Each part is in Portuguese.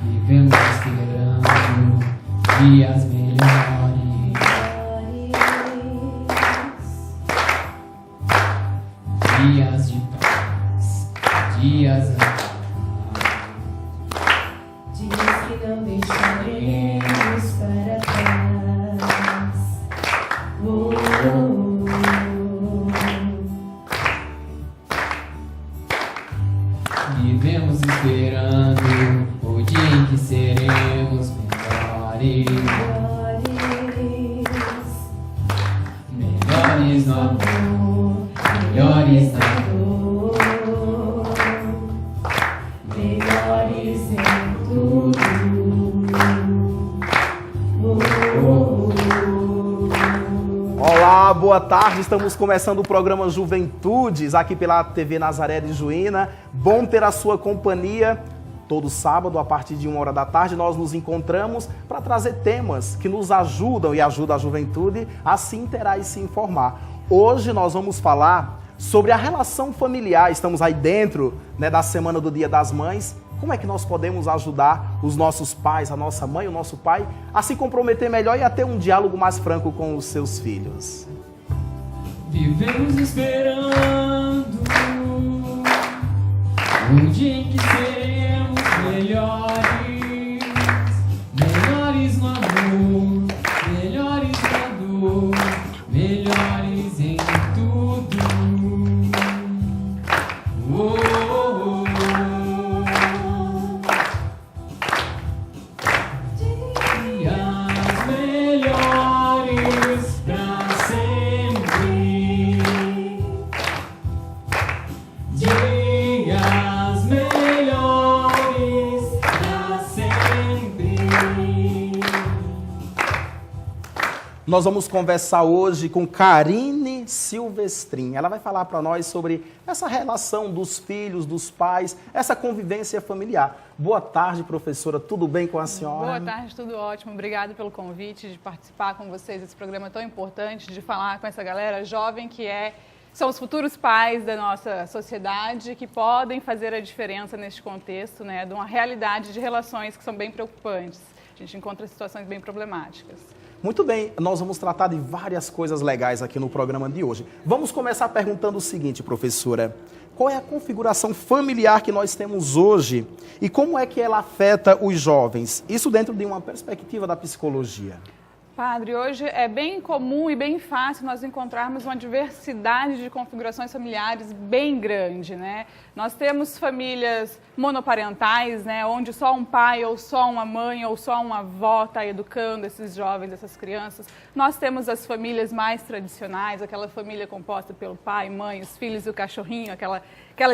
Vivemos esperando dias melhores. Dias de paz, dias de paz. Dias que não deixaremos para trás. Oh, oh, oh. Vivemos esperando o dia em que seremos melhores. Melhores no amor, melhores na dor, melhores em tudo. Olá, boa tarde. Estamos começando o programa Juventudes aqui pela TV Nazaré de Juína. Bom ter a sua companhia. Todo sábado, a partir de 1 hora da tarde, nós nos encontramos para trazer temas que nos ajudam e ajudam a juventude a se inteirar e se informar. Hoje nós vamos falar sobre a relação familiar. Estamos aí dentro, da Semana do Dia das Mães. Como é que nós podemos ajudar os nossos pais, a nossa mãe, o nosso pai, a se comprometer melhor e a ter um diálogo mais franco com os seus filhos? Vivemos esperando um dia em que seremos melhores, melhores no amor, melhores na dor, melhores em tudo. Oh, oh, oh. Dias melhores pra sempre. Dias melhores pra sempre. Nós vamos conversar hoje com Karine Silvestrin. Ela vai falar para nós sobre essa relação dos filhos, dos pais, essa convivência familiar. Boa tarde, professora. Tudo bem com a senhora? Boa tarde, tudo ótimo. Obrigada pelo convite de participar com vocês desse programa tão importante, de falar com essa galera jovem que são os futuros pais da nossa sociedade, que podem fazer a diferença neste contexto, de uma realidade de relações que são bem preocupantes. A gente encontra situações bem problemáticas. Muito bem, nós vamos tratar de várias coisas legais aqui no programa de hoje. Vamos começar perguntando o seguinte, professora. Qual é a configuração familiar que nós temos hoje e como é que ela afeta os jovens? Isso dentro de uma perspectiva da psicologia. Padre, hoje é bem comum e bem fácil nós encontrarmos uma diversidade de configurações familiares bem grande, Nós temos famílias monoparentais, onde só um pai ou só uma mãe ou só uma avó está educando esses jovens, essas crianças. Nós temos as famílias mais tradicionais, aquela família composta pelo pai, mãe, os filhos e o cachorrinho, aquela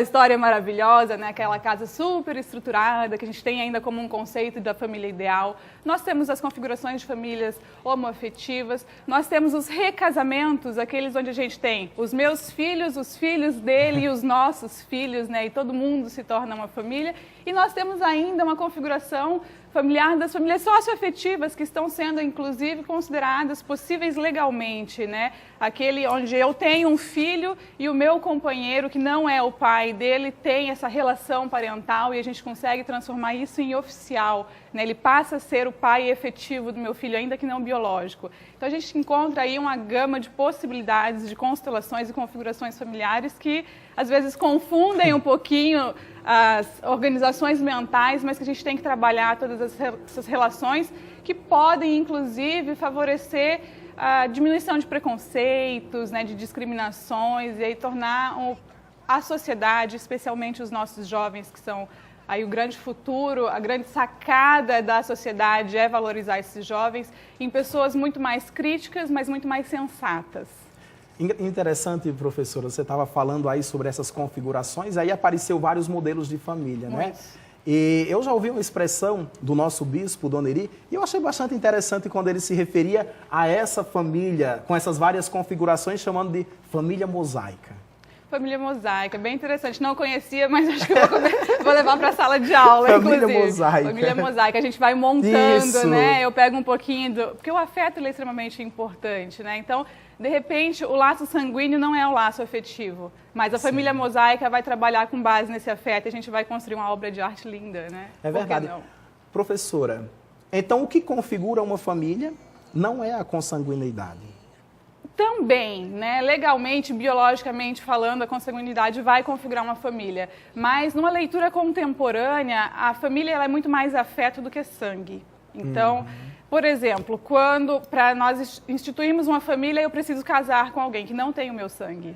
história maravilhosa, aquela casa super estruturada que a gente tem ainda como um conceito da família ideal. Nós temos as configurações de famílias homoafetivas, nós temos os recasamentos, aqueles onde a gente tem os meus filhos, os filhos dele e os nossos filhos, e todo mundo se torna uma família. E nós temos ainda uma configuração familiar das famílias socioafetivas que estão sendo, inclusive, consideradas possíveis legalmente, Aquele onde eu tenho um filho e o meu companheiro, que não é o pai dele, tem essa relação parental e a gente consegue transformar isso em oficial, Ele passa a ser o pai efetivo do meu filho, ainda que não biológico. Então a gente encontra aí uma gama de possibilidades, de constelações e configurações familiares que às vezes confundem um pouquinho as organizações mentais, mas que a gente tem que trabalhar todas essas relações que podem, inclusive, favorecer a diminuição de preconceitos, de discriminações, e aí tornar a sociedade, especialmente os nossos jovens, que são aí o grande futuro, a grande sacada da sociedade é valorizar esses jovens em pessoas muito mais críticas, mas muito mais sensatas. Interessante, professora, você estava falando aí sobre essas configurações, aí apareceu vários modelos de família, E eu já ouvi uma expressão do nosso bispo, Dona Eri, e eu achei bastante interessante quando ele se referia a essa família, com essas várias configurações, chamando de família mosaica. Família mosaica, bem interessante. Não conhecia, mas acho que eu vou levar para a sala de aula, família inclusive. Mosaica. Família mosaica. A gente vai montando, Isso. Eu pego um pouquinho porque o afeto é extremamente importante, Então, de repente, o laço sanguíneo não é o laço afetivo, mas a família mosaica vai trabalhar com base nesse afeto e a gente vai construir uma obra de arte linda, É verdade. Professora, então o que configura uma família não é a consanguinidade. Também, né? Legalmente, biologicamente falando, a consanguinidade vai configurar uma família. Mas numa leitura contemporânea, a família ela é muito mais afeto do que sangue. Então, por exemplo, quando para nós instituirmos uma família, eu preciso casar com alguém que não tem o meu sangue.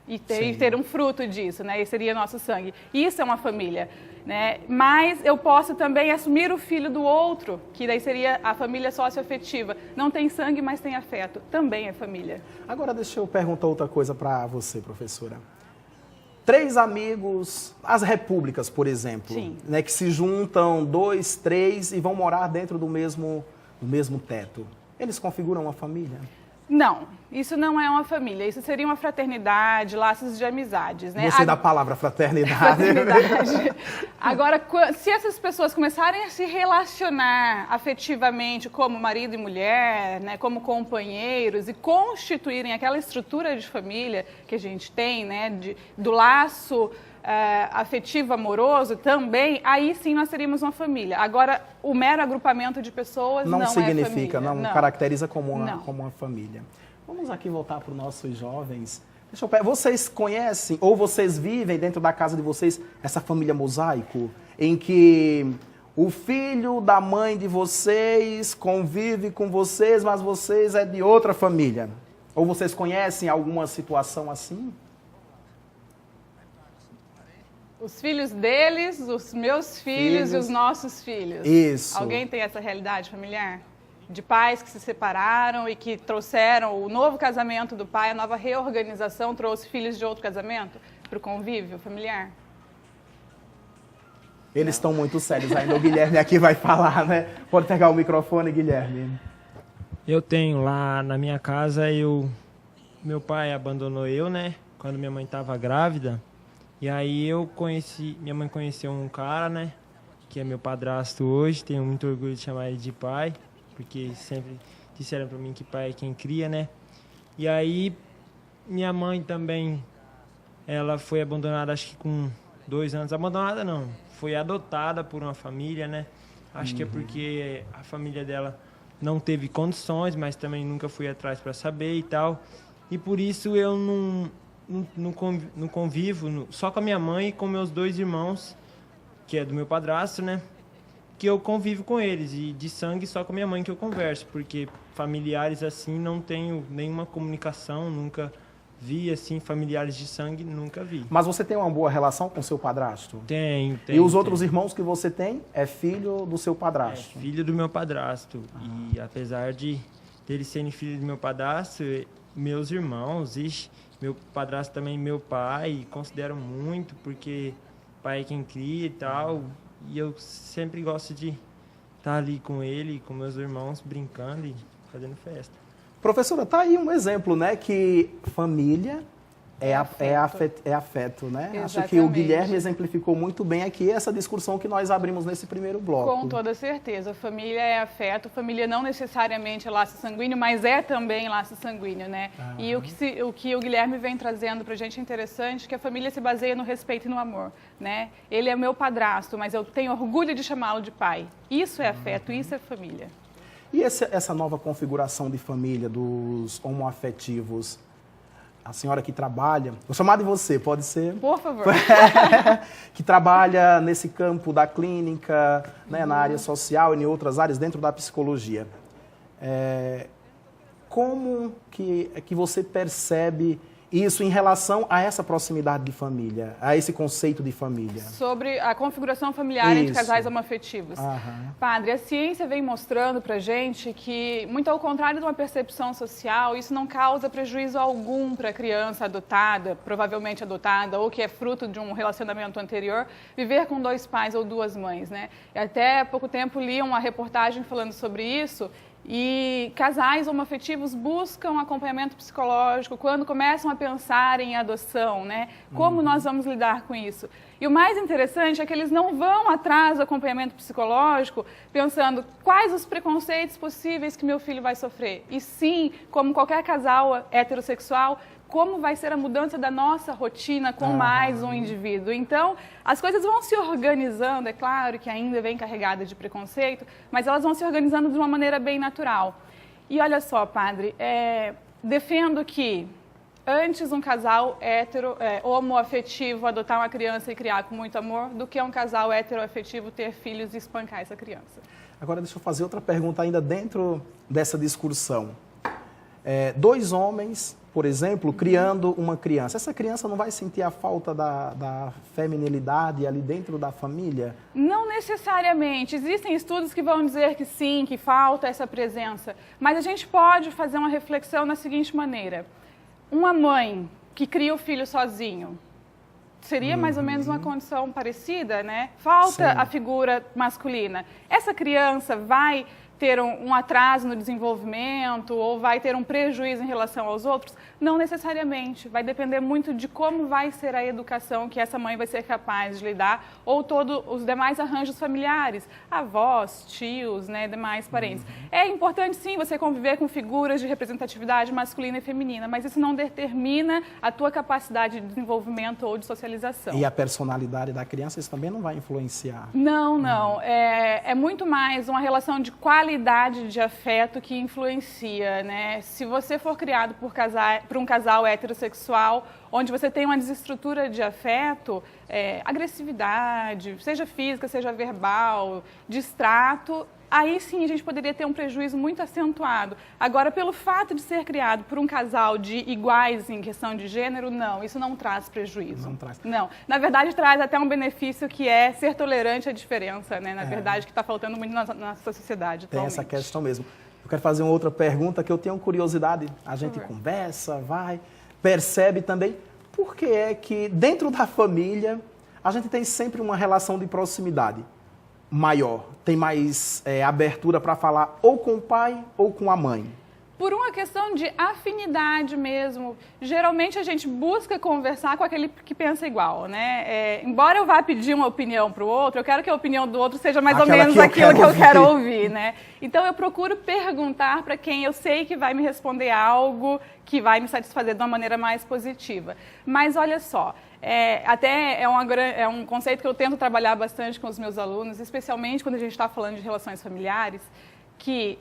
E ter um fruto disso, né? Esse seria nosso sangue. Isso é uma família, né? Mas eu posso também assumir o filho do outro, que daí seria a família socioafetiva. Não tem sangue, mas tem afeto. Também é família. Agora deixa eu perguntar outra coisa para você, professora. 3 amigos, as repúblicas, por exemplo, Sim. né, que se juntam 2, 3 e vão morar dentro do mesmo teto. Eles configuram uma família? Não, isso não é uma família. Isso seria uma fraternidade, laços de amizades, né? Gostei da palavra fraternidade. Fraternidade. Agora, se essas pessoas começarem a se relacionar afetivamente como marido e mulher, né, como companheiros e constituírem aquela estrutura de família que a gente tem, né, do laço afetivo amoroso também, aí sim nós teríamos uma família. Agora, o mero agrupamento de pessoas não significa, é família. não caracteriza como uma família. Vamos aqui voltar para os nossos jovens. Vocês conhecem ou vocês vivem dentro da casa de vocês essa família mosaico, em que o filho da mãe de vocês convive com vocês, mas vocês é de outra família? Ou vocês conhecem alguma situação assim? Os filhos deles, os meus filhos e os nossos filhos. Isso. Alguém tem essa realidade familiar? De pais que se separaram e que trouxeram o novo casamento do pai, a nova reorganização, trouxe filhos de outro casamento para o convívio familiar? Eles estão muito sérios ainda. O Guilherme aqui vai falar, né? Pode pegar o microfone, Guilherme. Eu tenho lá na minha casa, meu pai abandonou eu, né? Quando minha mãe estava grávida. E aí minha mãe conheceu um cara, né? Que é meu padrasto hoje. Tenho muito orgulho de chamar ele de pai, porque sempre disseram para mim que pai é quem cria, né? E aí minha mãe também, ela foi abandonada acho que com 2 anos. Abandonada não, foi adotada por uma família, né? Acho que é porque a família dela não teve condições, mas também nunca fui atrás para saber e tal. E por isso eu não convivo só com a minha mãe e com meus 2 irmãos, que é do meu padrasto, né? Que eu convivo com eles, e de sangue só com a minha mãe que eu converso, porque familiares assim não tenho nenhuma comunicação, nunca vi assim, familiares de sangue, nunca vi. Mas você tem uma boa relação com seu padrasto? Tenho. E os outros irmãos que você tem é filho do seu padrasto? É, filho do meu padrasto. E apesar de eles serem filhos do meu padrasto, meus irmãos, meu padrasto também, meu pai, consideram muito, porque pai é quem cria e tal. E eu sempre gosto de estar ali com ele, com meus irmãos, brincando e fazendo festa. Professora, tá aí um exemplo, né? Que família é afeto, né? Exatamente. Acho que o Guilherme exemplificou muito bem aqui essa discussão que nós abrimos nesse primeiro bloco. Com toda certeza. Família é afeto. Família não necessariamente é laço sanguíneo, mas é também laço sanguíneo, né? E o que o Guilherme vem trazendo pra gente é interessante, que a família se baseia no respeito e no amor, né? Ele é meu padrasto, mas eu tenho orgulho de chamá-lo de pai. Isso é afeto, isso é família. E essa nova configuração de família dos homoafetivos? A senhora que trabalha, vou chamar de você, pode ser? Por favor. Que trabalha nesse campo da clínica, né, na área social e em outras áreas dentro da psicologia. Como que você percebe isso em relação a essa proximidade de família, a esse conceito de família? Sobre a configuração familiar entre casais homoafetivos. Padre, a ciência vem mostrando pra gente que, muito ao contrário de uma percepção social, isso não causa prejuízo algum para a criança adotada, provavelmente adotada, ou que é fruto de um relacionamento anterior, viver com 2 pais ou 2 mães, né? E até há pouco tempo li uma reportagem falando sobre isso. E casais homoafetivos buscam acompanhamento psicológico quando começam a pensar em adoção, né? Como nós vamos lidar com isso? E o mais interessante é que eles não vão atrás do acompanhamento psicológico pensando quais os preconceitos possíveis que meu filho vai sofrer. E sim, como qualquer casal heterossexual, como vai ser a mudança da nossa rotina com mais um indivíduo. Então, as coisas vão se organizando, é claro que ainda vem carregada de preconceito, mas elas vão se organizando de uma maneira bem natural. E olha só, padre, defendo que antes um casal homoafetivo adotar uma criança e criar com muito amor do que um casal heteroafetivo ter filhos e espancar essa criança. Agora, deixa eu fazer outra pergunta ainda dentro dessa discussão. Dois homens, por exemplo, criando uma criança. Essa criança não vai sentir a falta da feminilidade ali dentro da família? Não necessariamente. Existem estudos que vão dizer que sim, que falta essa presença. Mas a gente pode fazer uma reflexão na seguinte maneira. Uma mãe que cria o filho sozinho, seria mais ou menos uma condição parecida, né? Falta a figura masculina. Essa criança vai ter um atraso no desenvolvimento ou vai ter um prejuízo em relação aos outros? Não necessariamente. Vai depender muito de como vai ser a educação que essa mãe vai ser capaz de lidar ou todos os demais arranjos familiares, avós, tios, né, demais parentes. É importante, sim, você conviver com figuras de representatividade masculina e feminina, mas isso não determina a tua capacidade de desenvolvimento ou de socialização. E a personalidade da criança, isso também não vai influenciar? Não, não. É muito mais uma relação de qualidade de afeto que influencia, né? Se você for criado por um casal heterossexual, onde você tem uma desestrutura de afeto, agressividade, seja física, seja verbal, distrato, aí sim a gente poderia ter um prejuízo muito acentuado. Agora, pelo fato de ser criado por um casal de iguais em questão de gênero, não, isso não traz prejuízo. Não traz. Não, na verdade traz até um benefício que é ser tolerante à diferença, né? Na verdade, que está faltando muito na nossa sociedade Tem atualmente. essa questão mesmo. Eu quero fazer uma outra pergunta que eu tenho curiosidade. A gente conversa, vai, percebe também. Por que é que dentro da família a gente tem sempre uma relação de proximidade maior? Tem mais abertura para falar ou com o pai ou com a mãe? Por uma questão de afinidade mesmo. Geralmente a gente busca conversar com aquele que pensa igual, né? Embora eu vá pedir uma opinião para o outro, eu quero que a opinião do outro seja mais ou menos aquilo que eu quero ouvir, né? Então eu procuro perguntar para quem eu sei que vai me responder algo que vai me satisfazer de uma maneira mais positiva. Mas olha só, é um conceito que eu tento trabalhar bastante com os meus alunos, especialmente quando a gente está falando de relações familiares, que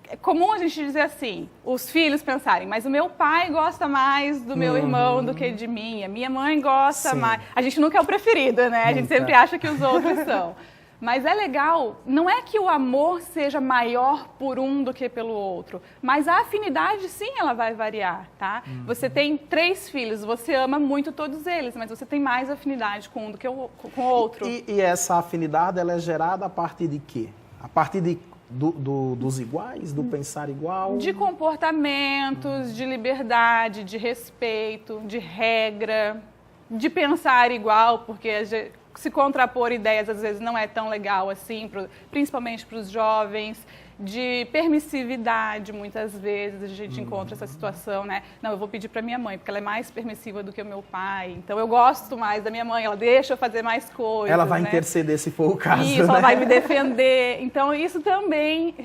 é comum a gente dizer assim, os filhos pensarem, mas o meu pai gosta mais do meu irmão do que de mim, a minha mãe gosta mais. A gente nunca é o preferido, né? A gente sempre acha que os outros são. Mas é legal, não é que o amor seja maior por um do que pelo outro, mas a afinidade, sim, ela vai variar, tá? Você tem 3 filhos, você ama muito todos eles, mas você tem mais afinidade com um do que com o outro. E essa afinidade, ela é gerada a partir de quê? A partir dos iguais, do pensar igual? De comportamentos, de liberdade, de respeito, de regra, de pensar igual, porque se contrapor ideias às vezes não é tão legal assim, principalmente para os jovens, de permissividade, muitas vezes a gente encontra essa situação, né? Não, eu vou pedir para minha mãe, porque ela é mais permissiva do que o meu pai, então eu gosto mais da minha mãe, ela deixa eu fazer mais coisas. Ela vai né? interceder se for o caso. Isso, né? ela vai me defender. Então isso também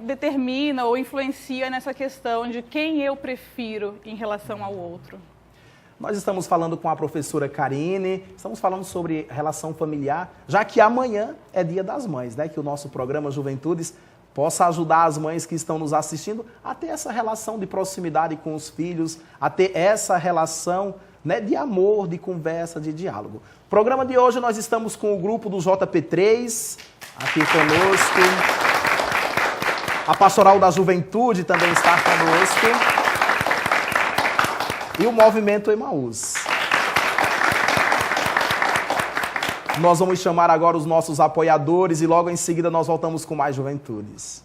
determina ou influencia nessa questão de quem eu prefiro em relação ao outro. Nós estamos falando com a professora Karine, estamos falando sobre relação familiar, já que amanhã é Dia das Mães, né? Que o nosso programa Juventudes possa ajudar as mães que estão nos assistindo a ter essa relação de proximidade com os filhos, a ter essa relação, né, de amor, de conversa, de diálogo. No programa de hoje nós estamos com o grupo do JP3, aqui conosco. A Pastoral da Juventude também está conosco. E o Movimento Emaús. Nós vamos chamar agora os nossos apoiadores e logo em seguida nós voltamos com mais Juventudes.